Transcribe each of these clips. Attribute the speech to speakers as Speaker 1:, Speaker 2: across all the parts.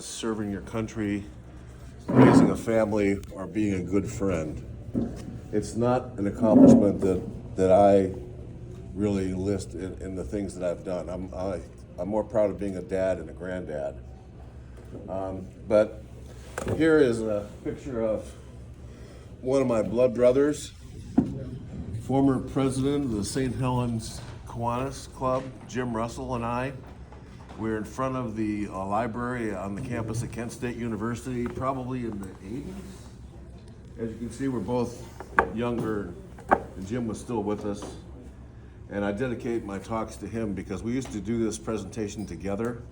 Speaker 1: serving your country, raising a family, or being a good friend. It's not an accomplishment that I really list in the things that I've done. I'm more proud of being a dad and a granddad. But here is a picture of one of my blood brothers, former president of the St Helens Kiwanis Club, Jim Russell, and I. We're in front of the library on the campus at Kent State University, probably in the 80s. As you can see, we're both younger, and Jim was still with us. And I dedicate my talks to him because we used to do this presentation together,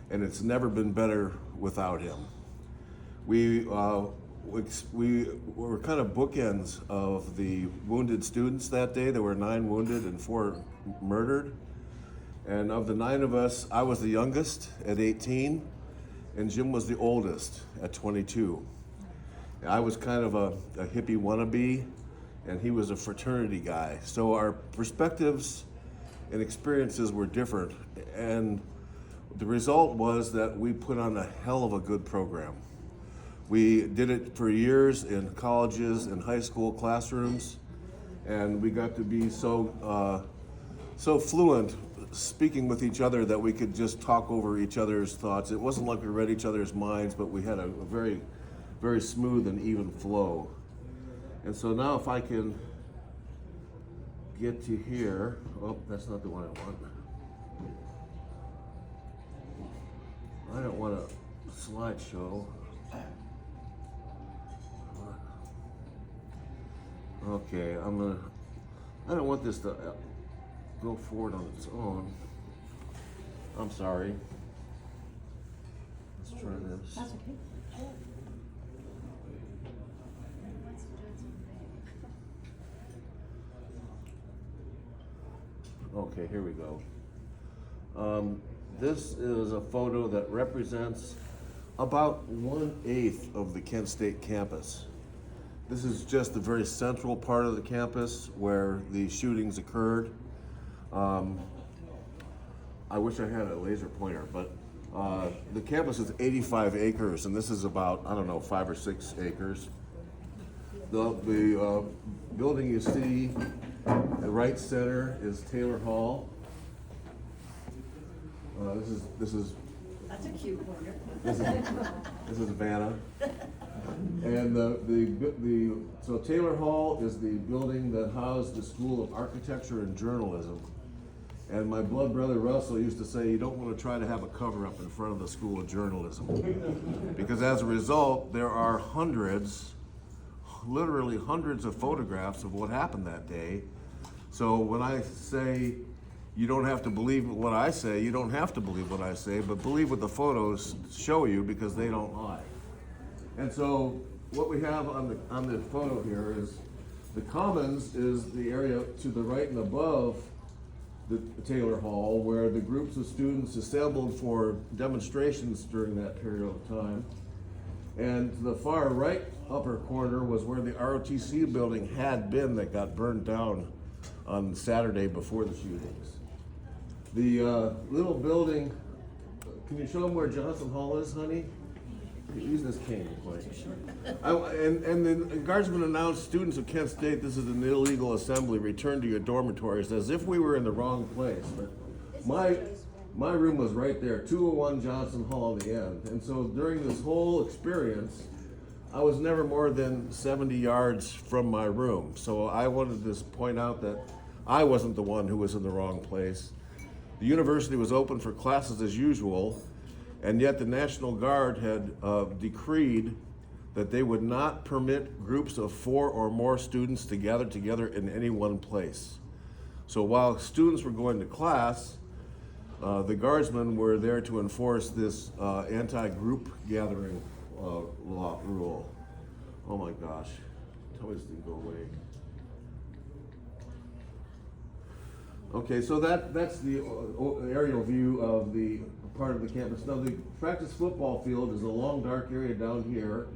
Speaker 1: and it's never been better without him. We were kind of bookends of the wounded students that day. There were 9 wounded and 4 murdered. And of the 9 of us, I was the youngest at 18, and Jim was the oldest at 22. I was kind of a hippie wannabe, and he was a fraternity guy. So our perspectives and experiences were different. And the result was that we put on a hell of a good program. We did it for years in colleges and high school classrooms, and we got to be so fluent speaking with each other that we could just talk over each other's thoughts. It wasn't like we read each other's minds, but we had a very, very smooth and even flow. And so now if I can get to here, oh, that's not the one I want. I don't want a slideshow. Okay, I don't want this to go forward on its own. I'm sorry. Let's try this.
Speaker 2: That's okay.
Speaker 1: Okay, here we go. This is a photo that represents about 1/8 of the Kent State campus. This is just the very central part of the campus where the shootings occurred. I wish I had a laser pointer, but the campus is 85 acres, and this is about, 5 or 6 acres. The building you see at right center is Taylor Hall. This is
Speaker 2: That's a cute corner.
Speaker 1: this is Vanna. And so Taylor Hall is the building that housed the School of Architecture and Journalism. And my blood brother Russell used to say, you don't want to try to have a cover up in front of the School of Journalism. Because as a result, there are literally hundreds of photographs of what happened that day. So when I say you don't have to believe what I say, you don't have to believe what I say, but believe what the photos show you because they don't lie. And so what we have on the photo here is the Commons is the area to the right and above the Taylor Hall where the groups of students assembled for demonstrations during that period of time. And the far right upper corner was where the ROTC building had been that got burned down on Saturday before the shootings. The little building, can you show them where Johnson Hall is, honey? Use this cane, please. And the guardsmen announced, students of Kent State, this is an illegal assembly, return to your dormitories, as if we were in the wrong place. But my room was right there, 201 Johnson Hall at the end. And so during this whole experience, I was never more than 70 yards from my room. So I wanted to point out that I wasn't the one who was in the wrong place. The university was open for classes as usual, and yet the National Guard had decreed that they would not permit groups of 4 or more students to gather together in any one place. So while students were going to class, the guardsmen were there to enforce this anti-group gathering rule. Oh my gosh, tell me this didn't go away. Okay, so that's the aerial view of the part of the campus. Now the practice football field is a long dark area down here.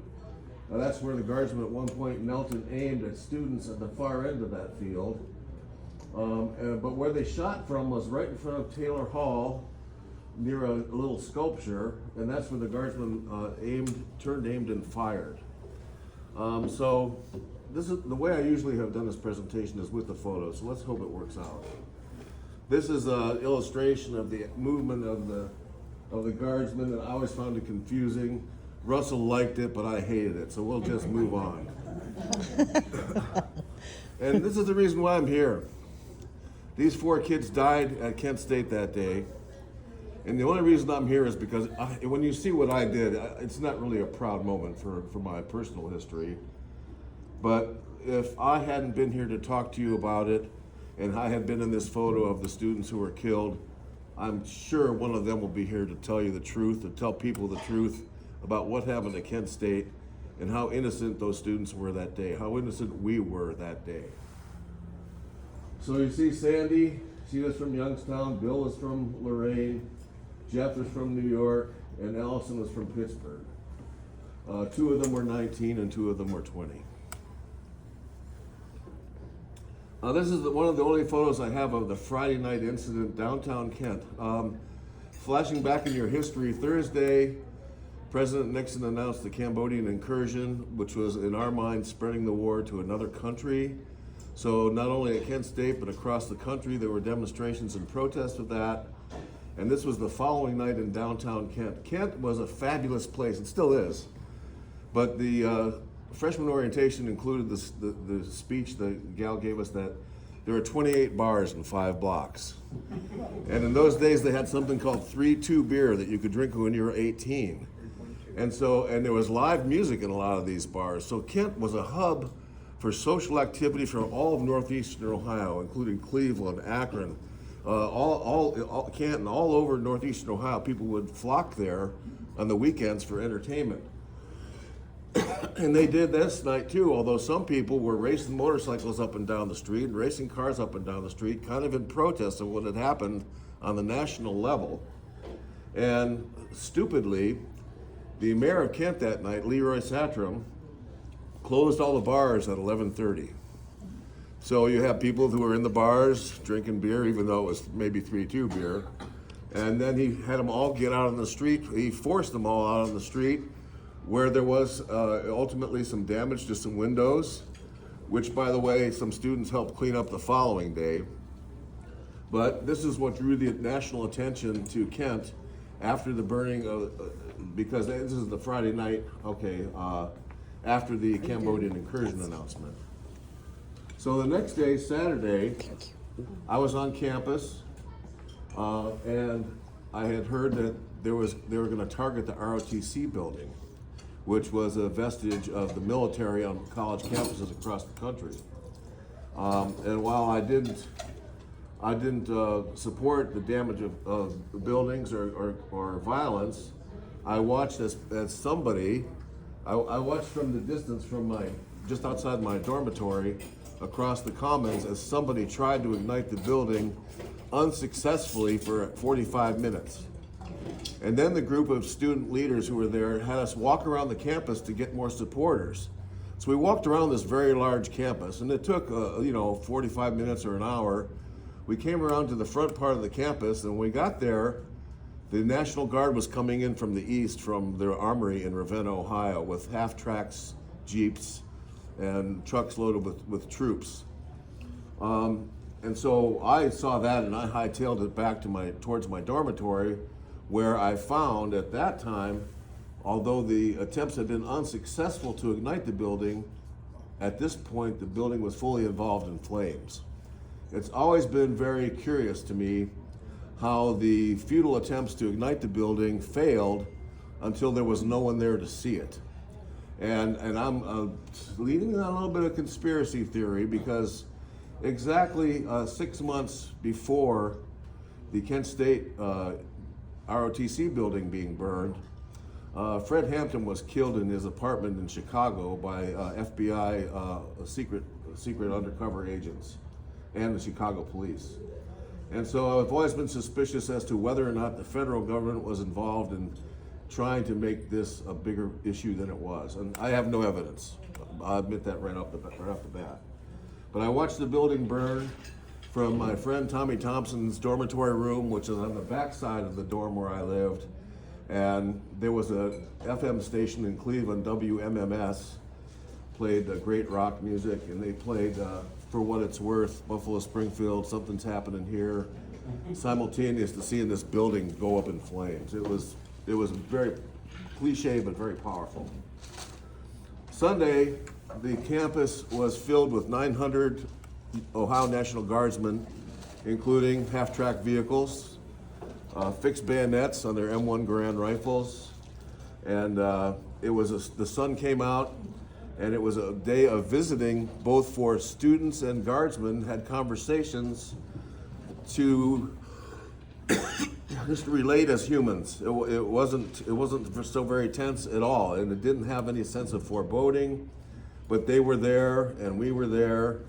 Speaker 1: That's where the guardsmen at one point knelt and aimed at students at the far end of that field. But where they shot from was right in front of Taylor Hall, near a little sculpture, and that's where the guardsman turned, aimed, and fired. So this is the way I usually have done this presentation is with the photos. So let's hope it works out. This is an illustration of the movement of the guardsman, and I always found it confusing. Russell liked it, but I hated it, so we'll just move on. And this is the reason why I'm here. These 4 kids died at Kent State that day, and the only reason I'm here is because when you see what I did, it's not really a proud moment for my personal history. But if I hadn't been here to talk to you about it, and I had been in this photo of the students who were killed, I'm sure one of them will be here to tell you the truth, to tell people the truth about what happened at Kent State and how innocent those students were that day, how innocent we were that day. So you see Sandy, she was from Youngstown, Bill was from Lorain, Jeff was from New York, and Allison was from Pittsburgh. 2 of them were 19 and 2 of them were 20. This is one of the only photos I have of the Friday night incident downtown Kent. Flashing back in your history, Thursday, President Nixon announced the Cambodian incursion, which was in our minds spreading the war to another country. So not only at Kent State, but across the country, there were demonstrations and protests of that. And this was the following night in downtown Kent. Kent was a fabulous place, it still is. But the freshman orientation included the speech the gal gave us that there are 28 bars in 5 blocks. And in those days, they had something called 3-2 beer that you could drink when you were 18. And there was live music in a lot of these bars. So Kent was a hub for social activity from all of northeastern Ohio, including Cleveland, Akron, all Canton, all over northeastern Ohio. People would flock there on the weekends for entertainment. And they did this night too, although some people were racing motorcycles up and down the street and racing cars up and down the street, kind of in protest of what had happened on the national level. And stupidly, the mayor of Kent that night, Leroy Satram, closed all the bars at 11:30. So you have people who were in the bars drinking beer, even though it was maybe 3-2 beer. And then he had them all get out on the street. He forced them all out on the street, where there was ultimately some damage to some windows, which, by the way, some students helped clean up the following day. But this is what drew the national attention to Kent after the burning of, because this is the Friday night, after the Cambodian incursion announcement. So the next day, Saturday, I was on campus, and I had heard that they were going to target the ROTC building, which was a vestige of the military on college campuses across the country. And while I didn't support the damage of buildings or violence, I watched as somebody. I watched from the distance from just outside my dormitory across the commons as somebody tried to ignite the building unsuccessfully for 45 minutes. And then the group of student leaders who were there had us walk around the campus to get more supporters. So we walked around this very large campus, and it took 45 minutes or an hour. We came around to the front part of the campus, and when we got there, the National Guard was coming in from the east from their armory in Ravenna, Ohio, with half-tracks, jeeps, and trucks loaded with troops. And so I saw that, and I hightailed it back towards my dormitory, where I found at that time, although the attempts had been unsuccessful to ignite the building, at this point the building was fully involved in flames. It's always been very curious to me how the futile attempts to ignite the building failed until there was no one there to see it. And I'm leaning on a little bit of conspiracy theory, because exactly 6 months before the Kent State ROTC building being burned, Fred Hampton was killed in his apartment in Chicago by FBI secret undercover agents and the Chicago police. And so I've always been suspicious as to whether or not the federal government was involved in trying to make this a bigger issue than it was. And I have no evidence. I'll admit that right off the bat. But I watched the building burn. from my friend Tommy Thompson's dormitory room, which is on the back side of the dorm where I lived. And there was a FM station in Cleveland, WMMS, played great rock music, and they played For What It's Worth, Buffalo Springfield, Something's Happening Here, simultaneous to seeing this building go up in flames. It was very cliche, but very powerful. Sunday, the campus was filled with 900 Ohio National Guardsmen, including half-track vehicles, fixed bayonets on their M1 Garand rifles, and the sun came out, and it was a day of visiting, both for students and guardsmen had conversations to just relate as humans. It wasn't so very tense at all, and it didn't have any sense of foreboding. But they were there, and we were there.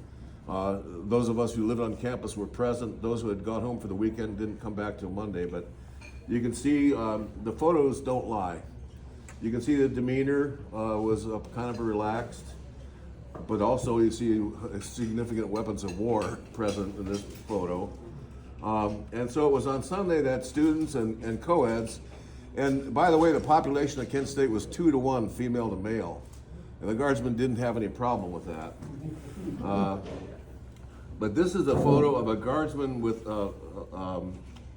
Speaker 1: Those of us who lived on campus were present. Those who had gone home for the weekend didn't come back till Monday. But you can see the photos don't lie. You can see the demeanor was kind of relaxed, but also you see significant weapons of war present in this photo. And so it was on Sunday that students and co-eds, and by the way, the population of Kent State was 2-to-1 female to male, and the guardsmen didn't have any problem with that. But this is a photo of a guardsman with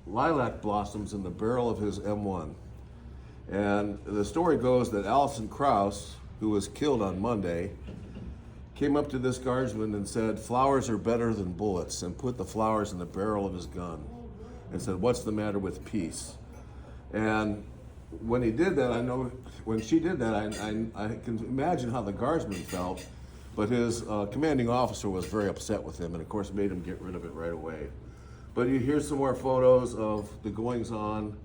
Speaker 1: lilac blossoms in the barrel of his M1. And the story goes that Allison Krause, who was killed on Monday, came up to this guardsman and said, "Flowers are better than bullets," and put the flowers in the barrel of his gun and said, "What's the matter with peace?" And when he did that, when she did that, I can imagine how the guardsman felt, but his commanding officer was very upset with him and of course made him get rid of it right away. But here's some more photos of the goings on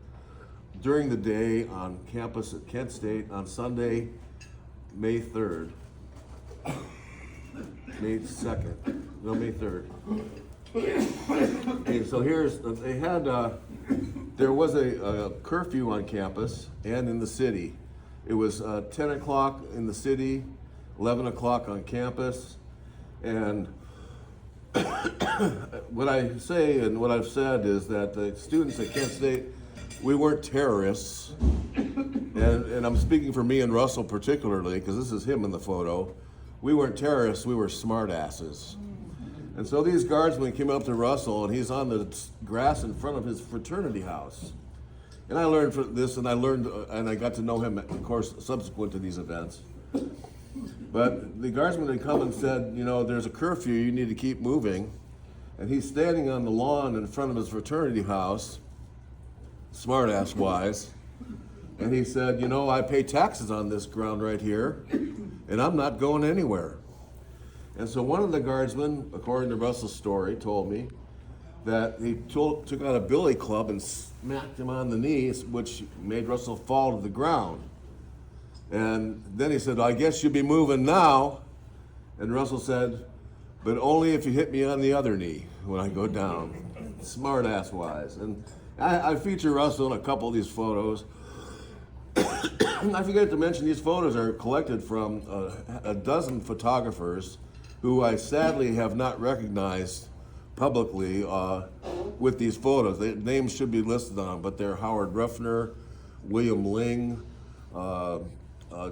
Speaker 1: during the day on campus at Kent State on Sunday, May 3rd. May 2nd, no, May 3rd. Okay, so there was a curfew on campus and in the city. It was 10 o'clock in the city, 11 o'clock on campus, and what I say and what I've said is that the students at Kent State, we weren't terrorists, and I'm speaking for me and Russell particularly, because this is him in the photo. We weren't terrorists, we were smartasses. And so these guardsmen came up to Russell, and he's on the grass in front of his fraternity house. And I learned from this, and I got to know him, of course, subsequent to these events. But the guardsman had come and said, there's a curfew, you need to keep moving. And he's standing on the lawn in front of his fraternity house, smartass wise, and he said, I pay taxes on this ground right here, and I'm not going anywhere. And so one of the guardsmen, according to Russell's story, told me that he took out a billy club and smacked him on the knees, which made Russell fall to the ground. And then he said, I guess you'll be moving now. And Russell said, but only if you hit me on the other knee when I go down. Smart ass wise. And I feature Russell in a couple of these photos. I forget to mention these photos are collected from a dozen photographers who I sadly have not recognized publicly with these photos. Their names should be listed on them, but they're Howard Ruffner, William Ling,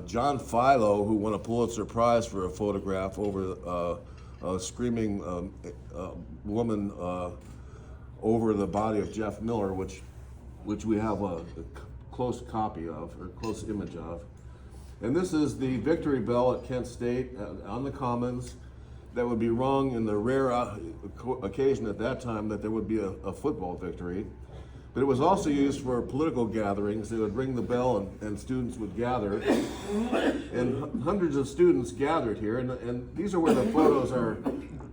Speaker 1: John Philo, who won a Pulitzer Prize for a photograph over a screaming woman over the body of Jeff Miller, which we have a close copy of, or close image of. And this is the victory bell at Kent State on the Commons that would be rung in the rare occasion at that time that there would be a football victory. But it was also used for political gatherings. They would ring the bell and students would gather. And hundreds of students gathered here. And these are where the photos are.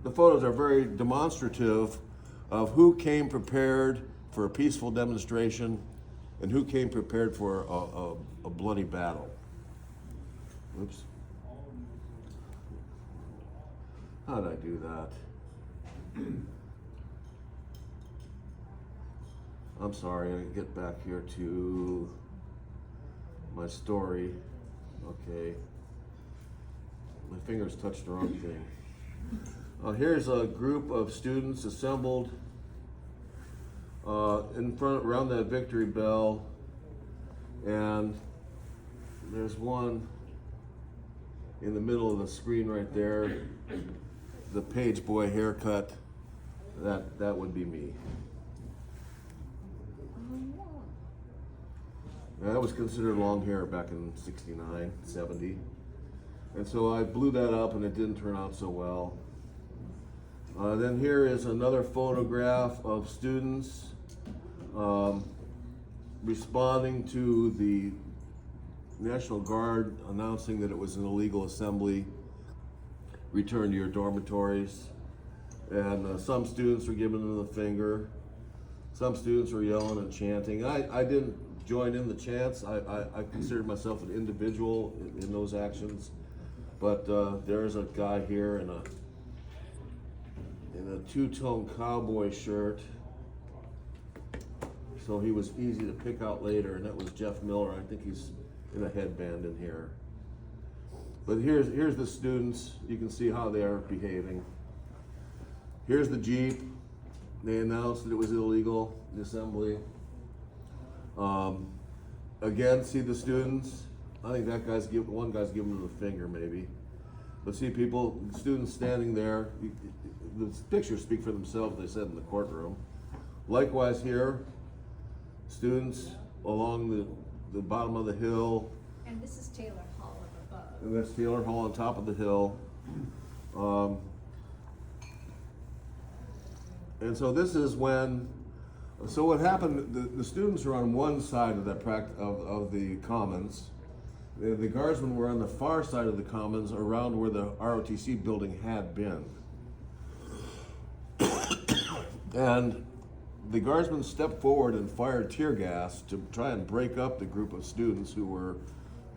Speaker 1: The photos are very demonstrative of who came prepared for a peaceful demonstration and who came prepared for a bloody battle. Oops. How did I do that? I'm sorry, I get back here to my story. Okay. My fingers touched the wrong thing. Here's a group of students assembled in front around that victory bell, and there's one in the middle of the screen right there, the page boy haircut. That would be me. And that was considered long hair back in 69, 70. And so I blew that up and it didn't turn out so well. Then here is another photograph of students responding to the National Guard announcing that it was an illegal assembly. Return to your dormitories. And some students were giving them the finger. Some students were yelling and chanting. I didn't join in the chants. I considered myself an individual in those actions. But there's a guy here in a two-tone cowboy shirt. So he was easy to pick out later, and that was Jeff Miller. I think he's in a headband in here. But here's the students. You can see how they are behaving. Here's the Jeep. They announced that it was illegal, the assembly. Again, see the students? I think that one guy's giving them the finger maybe. But see students standing there. The pictures speak for themselves, they said in the courtroom. Likewise here, students along the bottom of the hill.
Speaker 2: And this is Taylor Hall up above.
Speaker 1: And that's Taylor Hall on top of the hill. And so this is so what happened, the students are on one side of of the commons. The guardsmen were on the far side of the commons around where the ROTC building had been. And the guardsmen stepped forward and fired tear gas to try and break up the group of students who were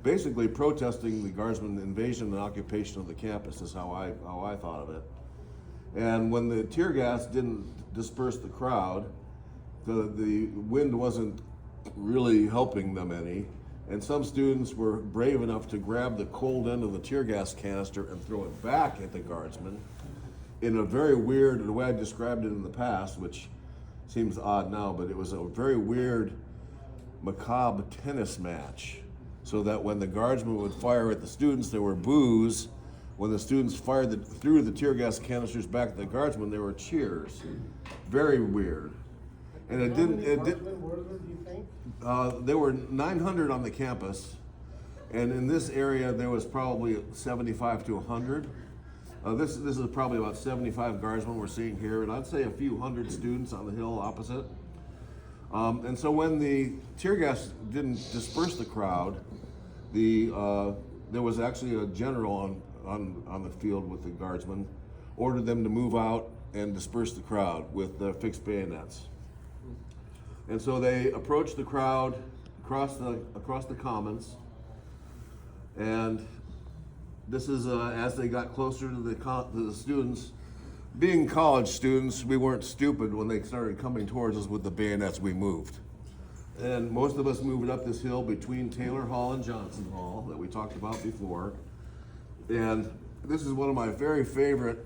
Speaker 1: basically protesting the guardsmen invasion and occupation of the campus, is how I thought of it. And when the tear gas didn't disperse the crowd, the wind wasn't really helping them any. And some students were brave enough to grab the cold end of the tear gas canister and throw it back at the guardsmen in a very weird, the way I described it in the past, which seems odd now, but it was a very weird, macabre tennis match. So that when the guardsmen would fire at the students, there were boos. When the students threw the tear gas canisters back at the guardsmen, there were cheers. Very weird. And
Speaker 3: How many guardsmen were there, do you think?
Speaker 1: There were 900 on the campus, and in this area there was probably 75 to 100. This is probably about 75 guardsmen we're seeing here, and I'd say a few hundred students on the hill opposite. And so when the tear gas didn't disperse the crowd, there was actually a general on the field with the guardsmen, ordered them to move out and disperse the crowd with fixed bayonets. And so they approached the crowd across the commons, and this is as they got closer to the students. Being college students, we weren't stupid. When they started coming towards us with the bayonets, we moved. And most of us moved up this hill between Taylor Hall and Johnson Hall that we talked about before. And this is one of my very favorite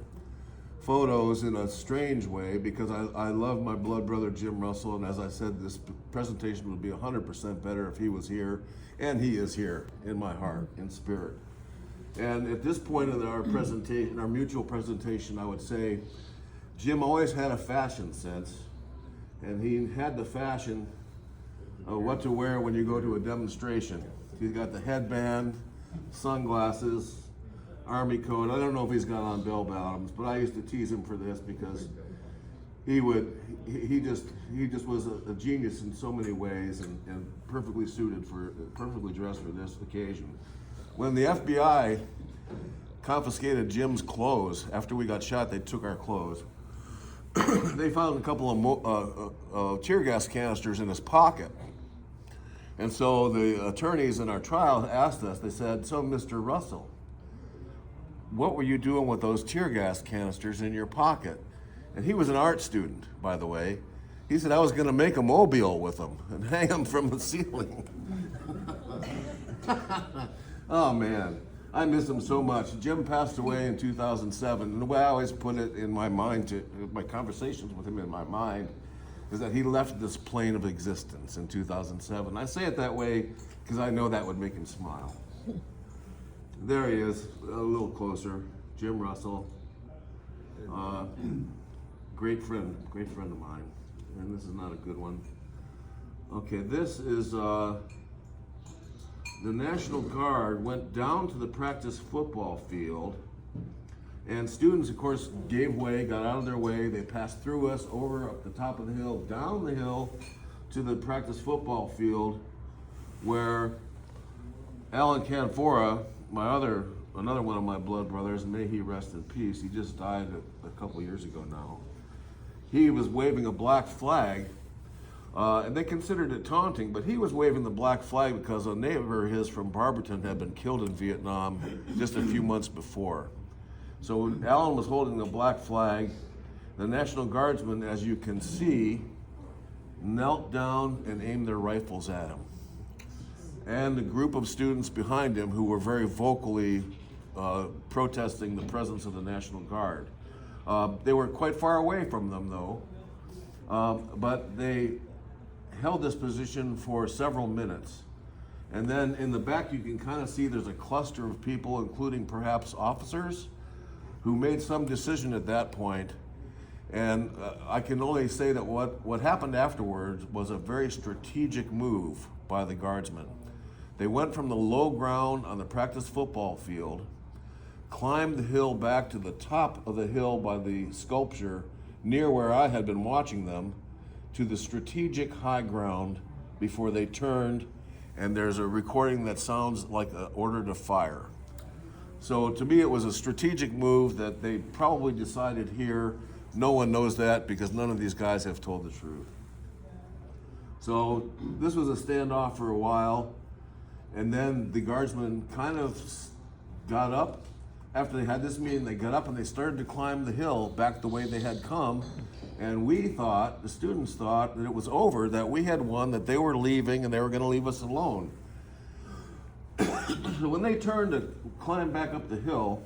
Speaker 1: photos in a strange way, because I love my blood brother Jim Russell, and as I said, this presentation would be 100% better if he was here, and he is here in my heart, in spirit. And at this point in our presentation, our mutual presentation, I would say Jim always had a fashion sense, and he had the fashion of what to wear when you go to a demonstration. He's got the headband, sunglasses, army coat. I don't know if he's got on bell bottoms, but I used to tease him for this because he just was a genius in so many ways, and perfectly dressed for this occasion. When the FBI confiscated Jim's clothes after we got shot, they took our clothes. They found a couple of tear gas canisters in his pocket. And so the attorneys in our trial asked us, they said, "So Mr. Russell, what were you doing with those tear gas canisters in your pocket?" And he was an art student, by the way. He said, "I was going to make a mobile with them and hang them from the ceiling." Oh man, I miss him so much. Jim passed away in 2007, and the way I always put it in my mind, my conversations with him in my mind, is that he left this plane of existence in 2007. I say it that way because I know that would make him smile. There he is, a little closer, Jim Russell. Great friend of mine. And this is not a good one. Okay, this is, the National Guard went down to the practice football field, and students, of course, gave way, got out of their way. They passed through us, over up the top of the hill, down the hill to the practice football field, where Alan Canfora, another one of my blood brothers, may he rest in peace. He just died a couple years ago now. He was waving a black flag, and they considered it taunting, but he was waving the black flag because a neighbor of his from Barberton had been killed in Vietnam just a few months before. So Alan was holding the black flag. The National Guardsmen, as you can see, knelt down and aimed their rifles at him. And the group of students behind him who were very vocally protesting the presence of the National Guard. They were quite far away from them though, but they held this position for several minutes. And then in the back you can kind of see there's a cluster of people, including perhaps officers, who made some decision at that point. And I can only say that what happened afterwards was a very strategic move by the guardsmen. They went from the low ground on the practice football field, climbed the hill back to the top of the hill by the sculpture near where I had been watching them, to the strategic high ground before they turned, and there's a recording that sounds like an order to fire. So to me it was a strategic move that they probably decided here. No one knows that because none of these guys have told the truth. So this was a standoff for a while, and then the guardsmen kind of got up. After they had this meeting, they got up and they started to climb the hill back the way they had come. And we thought, the students thought, that it was over, that we had won, that they were leaving and they were gonna leave us alone. So when they turned to climb back up the hill,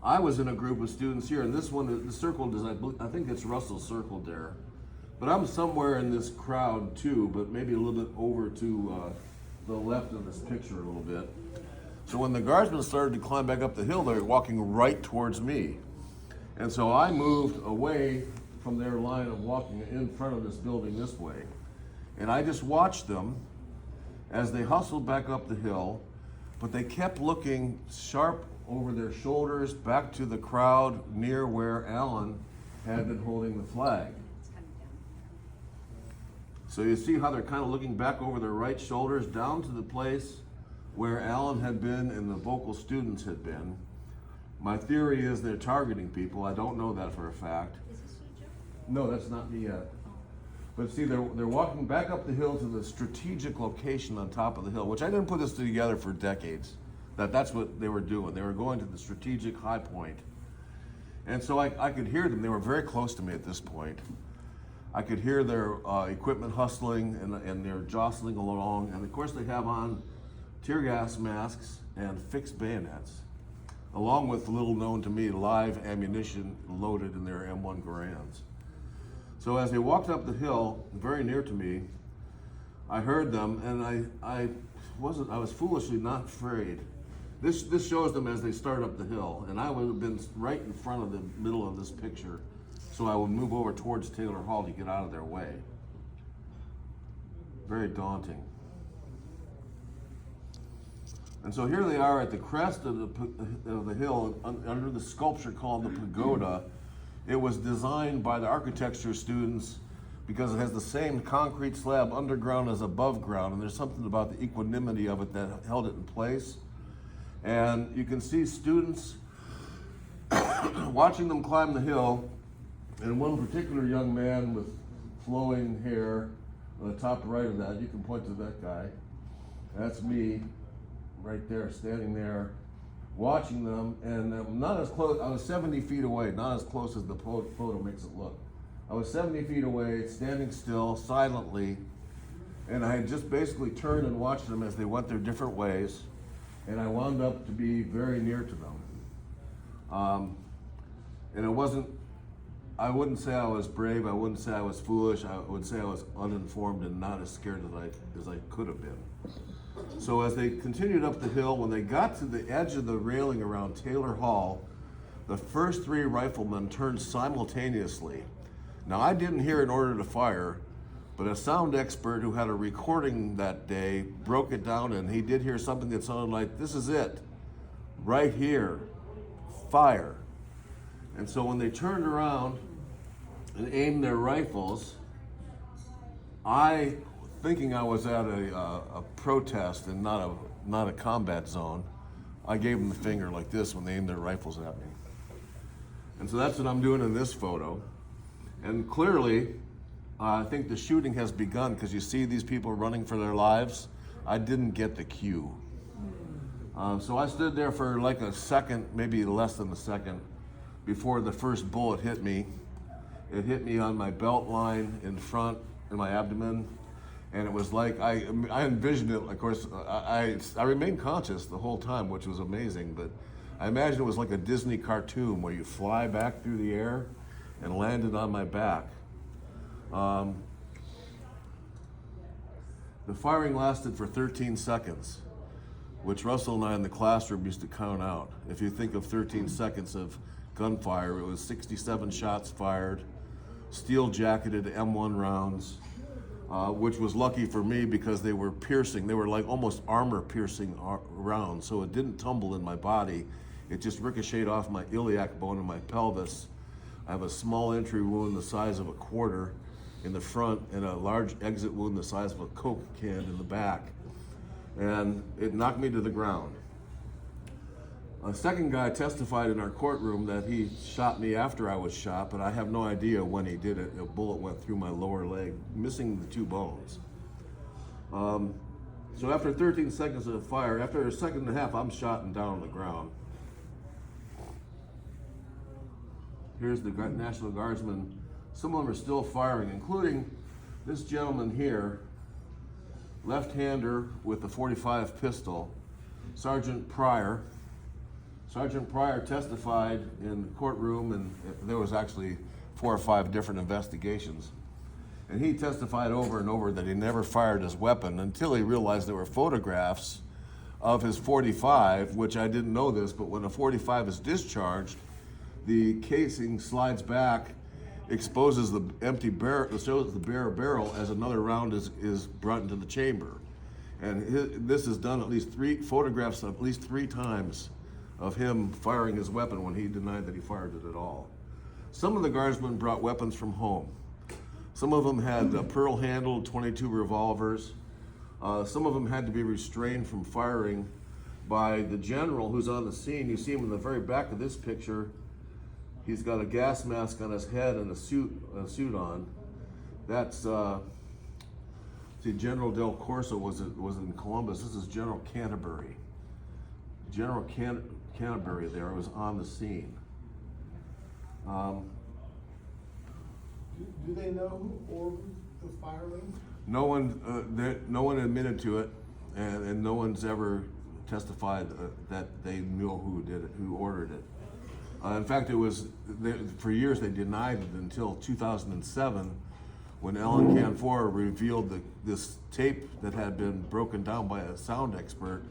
Speaker 1: I was in a group of students here, and this one, the circle, I think it's Russell circled there. But I'm somewhere in this crowd too, but maybe a little bit over to the left of this picture a little bit. So when the guardsmen started to climb back up the hill, they were walking right towards me. And so I moved away from their line of walking in front of this building this way. And I just watched them as they hustled back up the hill, but they kept looking sharp over their shoulders back to the crowd near where Alan had been holding the flag. So you see how they're kind of looking back over their right shoulders down to the place where Alan had been and the vocal students had been. My theory is they're targeting people. I don't know that for a fact.
Speaker 2: Is this you, Joe?
Speaker 1: No, that's not me yet. But see, they're walking back up the hill to the strategic location on top of the hill, which I didn't put this together for decades. That's what they were doing. They were going to the strategic high point. And so I could hear them. They were very close to me at this point. I could hear their equipment hustling and they're jostling along. And of course they have on tear gas masks and fixed bayonets, along with, little known to me, live ammunition loaded in their M1 Garands. So as they walked up the hill, very near to me, I heard them, and I was foolishly not afraid. This shows them as they start up the hill, and I would have been right in front of the middle of this picture, so I would move over towards Taylor Hall to get out of their way. Very daunting. And so here they are at the crest of the hill, under the sculpture called the pagoda. It was designed by the architecture students because it has the same concrete slab underground as above ground, and there's something about the equanimity of it that held it in place. And you can see students watching them climb the hill, and one particular young man with flowing hair on the top right of that, you can point to that guy. That's me, right there, standing there, watching them, and I'm not as close. I was 70 feet away, not as close as the photo makes it look. I was 70 feet away, standing still, silently, and I had just basically turned and watched them as they went their different ways. and I wound up to be very near to them. And it wasn't, I wouldn't say I was brave, I wouldn't say I was foolish, I would say I was uninformed and not as scared as I could have been. So as they continued up the hill, when they got to the edge of the railing around Taylor Hall, the first 3 riflemen turned simultaneously. Now I didn't hear an order to fire, but a sound expert who had a recording that day broke it down, and he did hear something that sounded like, "This is it, right here, fire." And so when they turned around and aimed their rifles, I, thinking I was at a protest and not a combat zone, I gave them the finger like this when they aimed their rifles at me. And so that's what I'm doing in this photo. And clearly, I think the shooting has begun because you see these people running for their lives. I didn't get the cue. So I stood there for like a second, maybe less than a second, before the first bullet hit me. It hit me on my belt line in front, in my abdomen. And it was like, I envisioned it, of course, I remained conscious the whole time, which was amazing, but I imagined it was like a Disney cartoon where you fly back through the air and landed on my back. The firing lasted for 13 seconds, which Russell and I in the classroom used to count out. If you think of 13 seconds of gunfire, it was 67 shots fired, steel-jacketed M1 rounds, which was lucky for me because they were piercing. They were like almost armor-piercing rounds, so it didn't tumble in my body. It just ricocheted off my iliac bone and my pelvis. I have a small entry wound the size of a quarter in the front and a large exit wound the size of a Coke can in the back. And it knocked me to the ground. A second guy testified in our courtroom that he shot me after I was shot, but I have no idea when he did it. A bullet went through my lower leg, missing the 2 bones. So after 13 seconds of fire, after a second and a half, I'm shot and down on the ground. Here's the National Guardsmen. Some of them are still firing, including this gentleman here, left-hander with the .45 pistol, Sergeant Pryor. Sergeant Pryor testified in the courtroom, and there was actually 4 or 5 different investigations. And he testified over and over that he never fired his weapon until he realized there were photographs of his .45, which I didn't know this, but when a .45 is discharged, the casing slides back, exposes the empty barrel, shows the bare barrel as another round is brought into the chamber. And this is done at least 3 photographs, at least 3 times of him firing his weapon when he denied that he fired it at all. Some of the guardsmen brought weapons from home. Some of them had pearl-handled .22 revolvers. Some of them had to be restrained from firing by the general who's on the scene. You see him in the very back of this picture. He's got a gas mask on his head and a suit on. That's see, General Del Corso was in Columbus. This is General Canterbury. General Canterbury there was on the scene.
Speaker 3: Do they know who ordered the firing?
Speaker 1: No one admitted to it, and no one's ever testified that they knew who did it, who ordered it. In fact, for years they denied it until 2007, when Ellen Canfor revealed this tape that had been broken down by a sound expert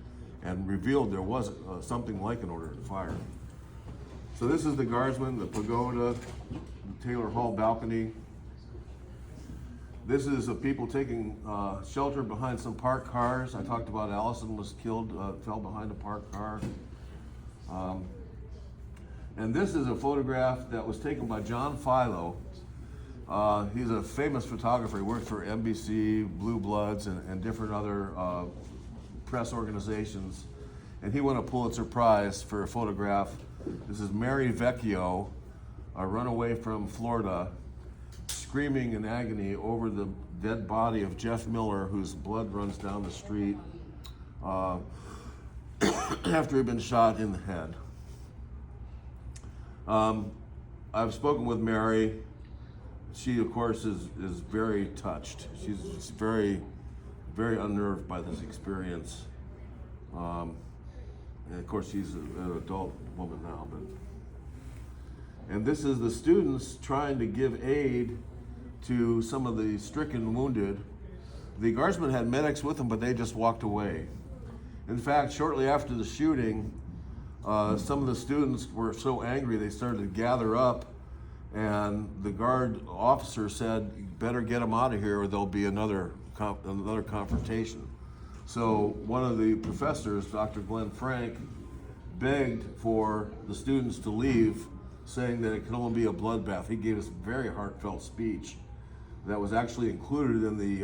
Speaker 1: and revealed there was something like an order to fire. So this is the guardsman, the pagoda, the Taylor Hall balcony. This is people taking shelter behind some parked cars. I talked about Allison was killed, fell behind a parked car. And this is a photograph that was taken by John Philo. He's a famous photographer. He worked for NBC, Blue Bloods, and different other press organizations. And he won a Pulitzer Prize for a photograph. This is Mary Vecchio, a runaway from Florida, screaming in agony over the dead body of Jeff Miller, whose blood runs down the street after he'd been shot in the head. I've spoken with Mary. She, of course, is very touched. She's very, very unnerved by this experience. And of course, she's an adult woman now, but. And this is the students trying to give aid to some of the stricken and wounded. The guardsmen had medics with them, but they just walked away. In fact, shortly after the shooting, some of the students were so angry they started to gather up, and the guard officer said, "You better get them out of here or there'll be another confrontation." So one of the professors, Dr. Glenn Frank, begged for the students to leave, saying that it can only be a bloodbath. He gave us a very heartfelt speech that was actually included in the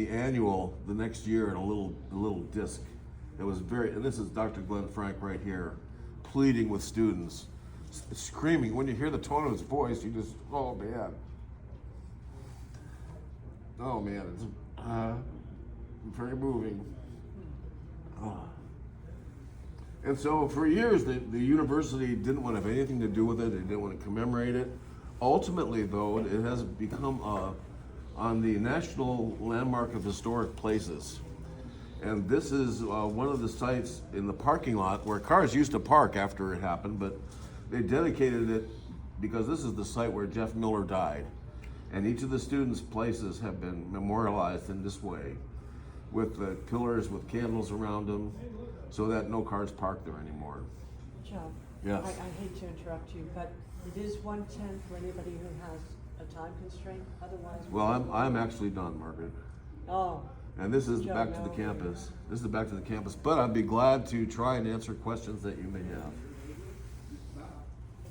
Speaker 1: annual the next year in a little disc. It was and this is Dr. Glenn Frank right here, pleading with students, screaming. When you hear the tone of his voice, you just, oh man, it's very moving. And so for years, the university didn't want to have anything to do with it. They didn't want to commemorate it. Ultimately, though, it has become on the National Landmark of Historic Places. And this is one of the sites in the parking lot where cars used to park after it happened, but they dedicated it because this is the site where Jeff Miller died. And each of the students' places have been memorialized in this way, with the pillars with candles around them, so that no cars park there anymore.
Speaker 4: Joe,
Speaker 1: Yes.
Speaker 4: I hate to interrupt you, but it is 1:10 for anybody who has a time constraint, otherwise.
Speaker 1: Well, I'm actually done, Margaret.
Speaker 4: Oh,
Speaker 1: And this is
Speaker 4: Joe,
Speaker 1: back to the
Speaker 4: no.
Speaker 1: campus. This is back to the campus, but I'd be glad to try and answer questions that you may have.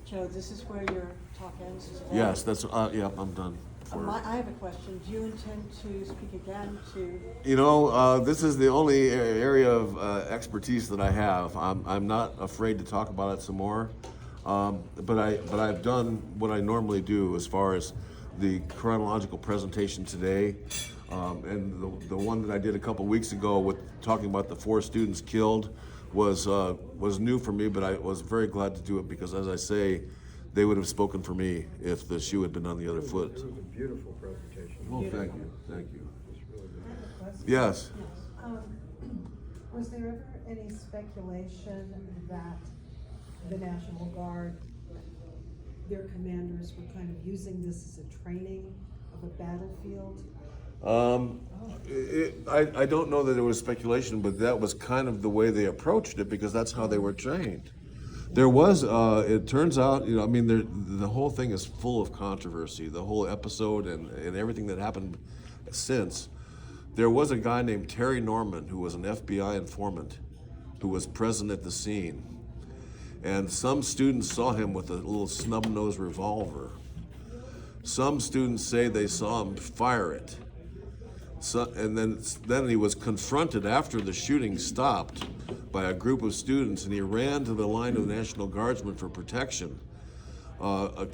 Speaker 4: Joe, this is where your talk ends as well?
Speaker 1: Yes, that's, yep, I'm done.
Speaker 4: I have a question. Do you intend to speak again to?
Speaker 1: You know, this is the only area of expertise that I have. I'm not afraid to talk about it some more, but I've done what I normally do as far as the chronological presentation today, and the one that I did a couple weeks ago with talking about the 4 students killed was new for me, but I was very glad to do it because, as I say, they would have spoken for me if the shoe had been on the other foot.
Speaker 5: It was a beautiful presentation.
Speaker 1: Well, thank you, thank you.
Speaker 5: It's really good.
Speaker 3: I have a question.
Speaker 1: Yes.
Speaker 3: Was there ever any speculation that the National Guard, their commanders were kind of using this as a training of a battlefield?
Speaker 1: I don't know that it was speculation, but that was kind of the way they approached it because that's how they were trained. There was, it turns out, you know, I mean, the whole thing is full of controversy, the whole episode and everything that happened since. There was a guy named Terry Norman who was an FBI informant who was present at the scene. And some students saw him with a little snub-nosed revolver. Some students say they saw him fire it. And then he was confronted after the shooting stopped by a group of students, and he ran to the line of National Guardsmen for protection. An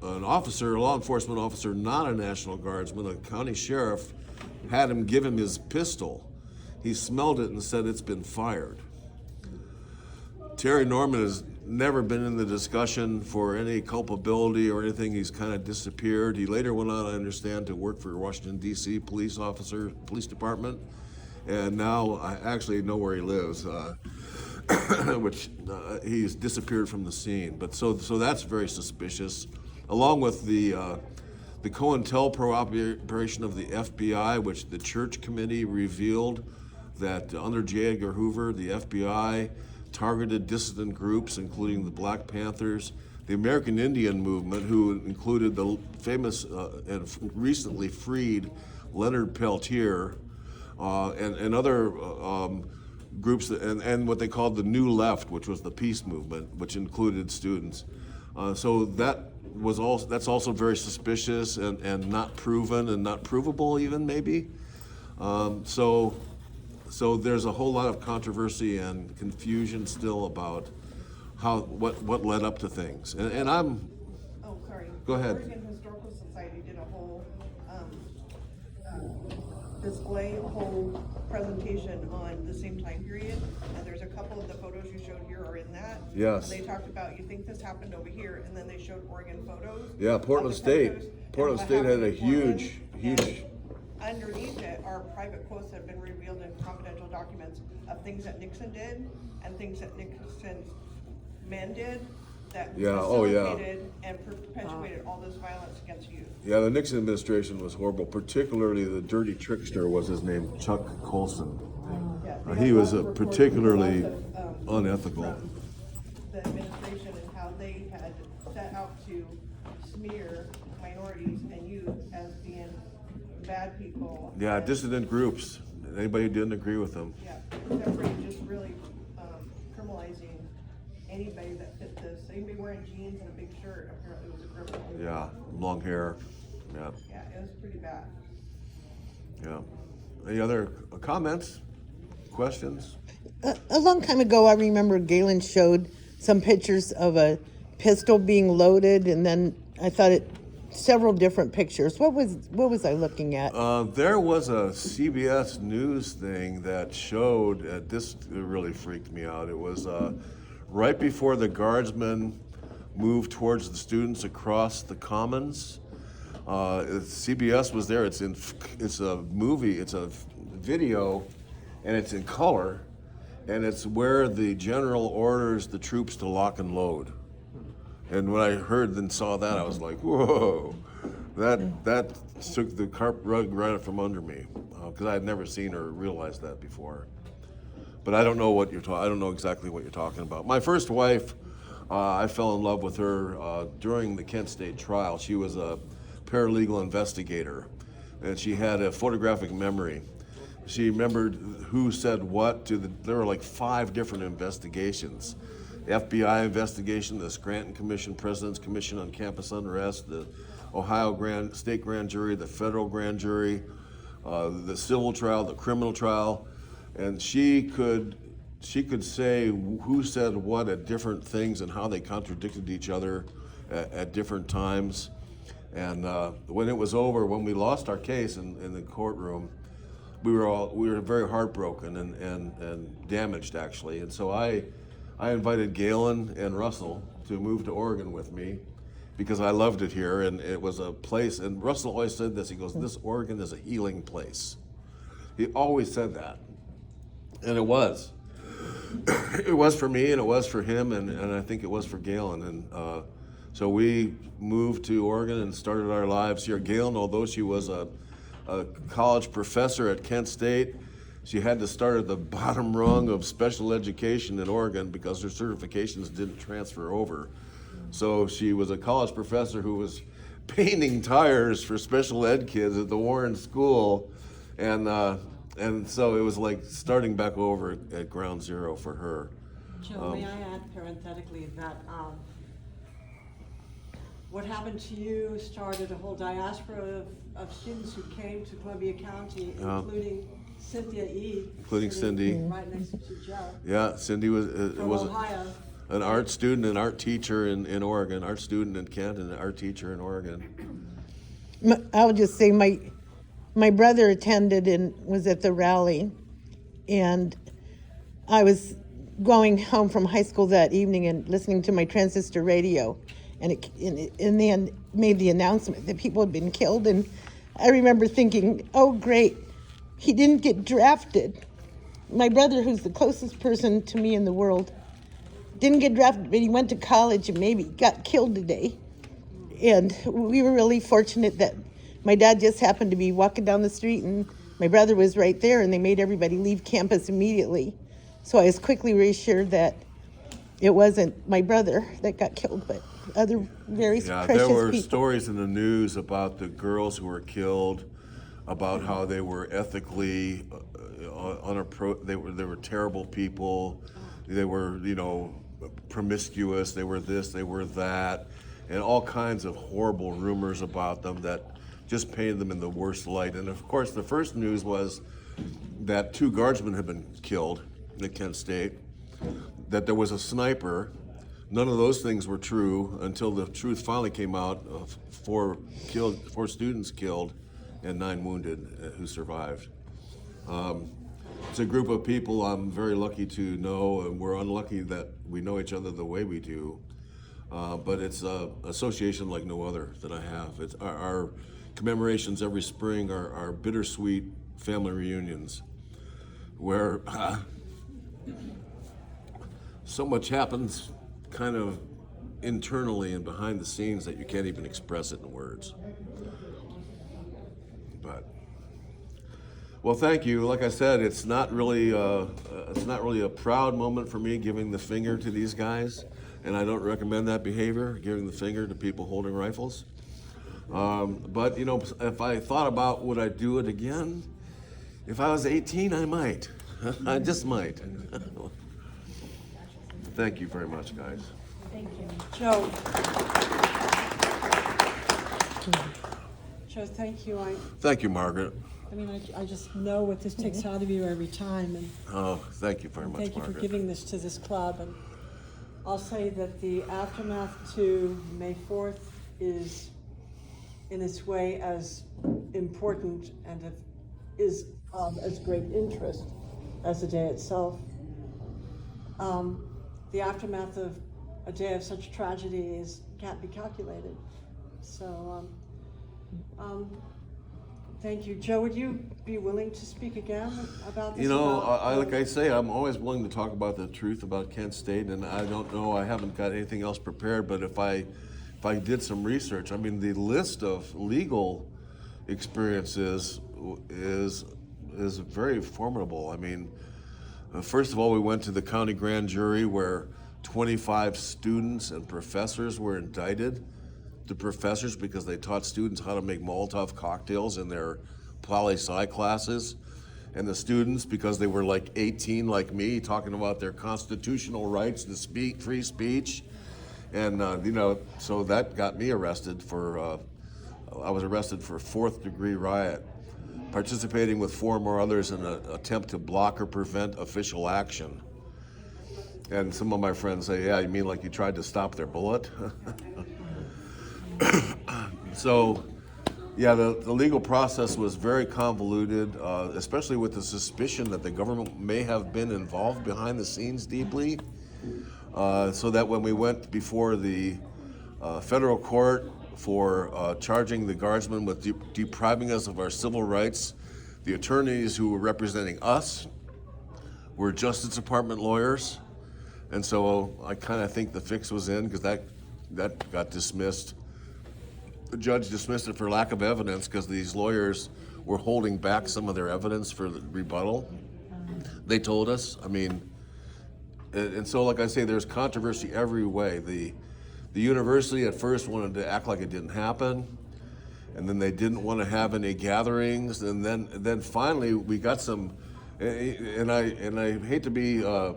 Speaker 1: officer, a law enforcement officer, not a National Guardsman, a county sheriff, had him give him his pistol. He smelled it and said it's been fired. Terry Norman has never been in the discussion for any culpability or anything. He's kind of disappeared. He later went on, I understand, to work for Washington, D.C. police department. And now I actually know where he lives, which he's disappeared from the scene. But so that's very suspicious, along with the COINTELPRO operation of the FBI, which the Church Committee revealed that under J. Edgar Hoover, the FBI targeted dissident groups, including the Black Panthers, the American Indian movement, who included the famous and recently freed Leonard Peltier, and other groups, and what they called the New Left, which was the peace movement, which included students. So that's also very suspicious and not proven and not provable even maybe. So there's a whole lot of controversy and confusion still about what led up to things. And I'm.
Speaker 6: Oh, sorry.
Speaker 1: Go ahead.
Speaker 6: Oregon Historical Society did a whole display, a whole presentation on the same time period, and there's a couple of the photos you showed here are in that.
Speaker 1: Yes.
Speaker 6: And they talked about, you think this happened over here, and then they showed Oregon photos.
Speaker 1: Yeah,
Speaker 6: of
Speaker 1: Portland
Speaker 6: the
Speaker 1: State.
Speaker 6: protests and
Speaker 1: Portland
Speaker 6: what
Speaker 1: State had
Speaker 6: happened
Speaker 1: a
Speaker 6: in Portland,
Speaker 1: huge
Speaker 6: and underneath it are private quotes that have been revealed in confidential documents of things that Nixon did and things that Nixon's men did that
Speaker 1: Yeah, oh, yeah.
Speaker 6: facilitated and perpetuated all this violence against youth.
Speaker 1: Yeah, the Nixon administration was horrible. Particularly the dirty trickster was his name, Chuck Colson.
Speaker 6: Yeah,
Speaker 1: He
Speaker 6: they
Speaker 1: was
Speaker 6: have
Speaker 1: a
Speaker 6: reported
Speaker 1: particularly
Speaker 6: lots of,
Speaker 1: unethical.
Speaker 6: from the administration and how they had set out to smear minorities and youth as being bad people.
Speaker 1: Yeah,
Speaker 6: and-
Speaker 1: dissident groups. Anybody who didn't agree with them.
Speaker 6: Yeah, everybody just really criminalizing anybody that fit this. Anybody wearing jeans and a big shirt apparently was a criminal.
Speaker 1: Yeah, long hair. Yeah,
Speaker 6: Yeah, it was pretty bad.
Speaker 1: yeah. Any other comments, questions?
Speaker 7: A long time ago, I remember Galen showed some pictures of a pistol being loaded, and then I thought it several different pictures. What was I looking at?
Speaker 1: There was a CBS News thing that showed, this really freaked me out. It was right before the guardsmen moved towards the students across the commons. CBS was there. It's a movie, it's a video, and it's in color, and it's where the general orders the troops to lock and load. And when I heard and saw that, I was like, whoa, that took the rug right from under me, because I had never seen or realized that before. But I don't know what I don't know exactly what you're talking about. My first wife, I fell in love with her during the Kent State trial. She was a paralegal investigator, and she had a photographic memory. She remembered who said what there were like 5 different investigations. The FBI investigation, the Scranton Commission, President's Commission on Campus Unrest, the Ohio State Grand Jury, the federal grand jury, the civil trial, the criminal trial, and she could say who said what at different things and how they contradicted each other at different times. And when it was over, when we lost our case in the courtroom, we were very heartbroken and damaged, actually. And so I invited Galen and Russell to move to Oregon with me because I loved it here, and it was a place, and Russell always said this, he goes, this Oregon is a healing place. He always said that, and it was. It was for me, and it was for him, and I think it was for Galen, and so we moved to Oregon and started our lives here. Galen, although she was a college professor at Kent State, she had to start at the bottom rung of special education in Oregon because her certifications didn't transfer over. So she was a college professor who was painting tires for special ed kids at the Warren School, and so it was like starting back over at ground zero for her.
Speaker 4: Joe, may I add parenthetically that what happened to you started a whole diaspora of students who came to Columbia County, including Cynthia E.
Speaker 1: Including
Speaker 4: sitting
Speaker 1: Cindy.
Speaker 4: right next to Joe.
Speaker 1: Yeah, Cindy was
Speaker 4: From Ohio.
Speaker 1: an art student and art teacher in Oregon, art student in Kent and an art teacher in Oregon.
Speaker 7: I'll just say my brother attended and was at the rally, and I was going home from high school that evening and listening to my transistor radio, and then made the announcement that people had been killed, and I remember thinking, oh great, he didn't get drafted. My brother, who's the closest person to me in the world, didn't get drafted, but he went to college and maybe got killed today. And we were really fortunate that my dad just happened to be walking down the street and my brother was right there, and they made everybody leave campus immediately. So I was quickly reassured that it wasn't my brother that got killed, but other very precious
Speaker 1: there were
Speaker 7: people.
Speaker 1: stories in the news about the girls who were killed, about how they were ethically they were terrible people. They were, promiscuous. They were this, they were that, and all kinds of horrible rumors about them that just painted them in the worst light. And of course, the first news was that 2 guardsmen had been killed at Kent State, that there was a sniper. None of those things were true until the truth finally came out of 4 students killed and 9 wounded who survived. It's a group of people I'm very lucky to know, and we're unlucky that we know each other the way we do. But it's an association like no other that I have. It's our commemorations every spring are bittersweet family reunions where so much happens kind of internally and behind the scenes that you can't even express it in words. But well, thank you. Like I said, it's not really a proud moment for me giving the finger to these guys, and I don't recommend that behavior, giving the finger to people holding rifles. But you know, if I thought about would I do it again, if I was 18, I might. I just might. Thank you very much, guys.
Speaker 4: Joe, thank you.
Speaker 1: Thank you, Margaret.
Speaker 4: I mean, I just know what this takes out of you every time, and
Speaker 1: Oh, thank you very much,
Speaker 4: thank you
Speaker 1: Margaret.
Speaker 4: for giving this to this club. And I'll say that the aftermath to May 4th is, in its way, as important and is of as great interest as the day itself. The aftermath of a day of such tragedy can't be calculated. So, thank you. Joe, would you be willing to speak again about this?
Speaker 1: You know, like I say, I'm always willing to talk about the truth about Kent State, and I don't know, I haven't got anything else prepared, but if I did some research, I mean, the list of legal experiences is very formidable. I mean, first of all, we went to the county grand jury where 25 students and professors were indicted. The professors because they taught students how to make Molotov cocktails in their poli-sci classes, and the students because they were like 18 like me, talking about their constitutional rights to speak, free speech. And you know, so that got me arrested for I was arrested for 4th degree riot, participating with 4 more others in an attempt to block or prevent official action. And some of my friends say, yeah, you mean like you tried to stop their bullet? So, yeah, the legal process was very convoluted, especially with the suspicion that the government may have been involved behind the scenes deeply, so that when we went before the federal court for charging the guardsmen with depriving us of our civil rights, the attorneys who were representing us were Justice Department lawyers, and so I kind of think the fix was in because that got dismissed. The judge dismissed it for lack of evidence because these lawyers were holding back some of their evidence for the rebuttal. They told us, I mean, and so like I say, there's controversy every way. The university at first wanted to act like it didn't happen, and then they didn't want to have any gatherings, and then finally we got some, and I hate to be, I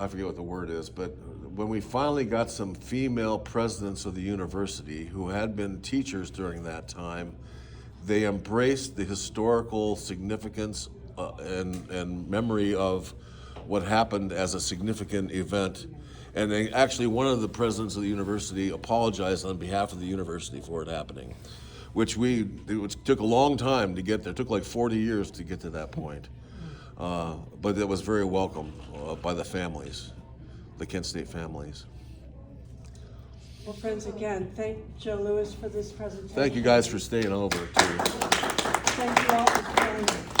Speaker 1: forget what the word is, but when we finally got some female presidents of the university who had been teachers during that time, they embraced the historical significance and memory of what happened as a significant event. And they actually, one of the presidents of the university apologized on behalf of the university for it happening, which took a long time to get there. It took like 40 years to get to that point. But it was very welcome by the families, the Kent State families.
Speaker 4: Well, friends, again, thank Joe Lewis for this presentation.
Speaker 1: Thank you guys for staying over too.
Speaker 4: Thank you all for joining.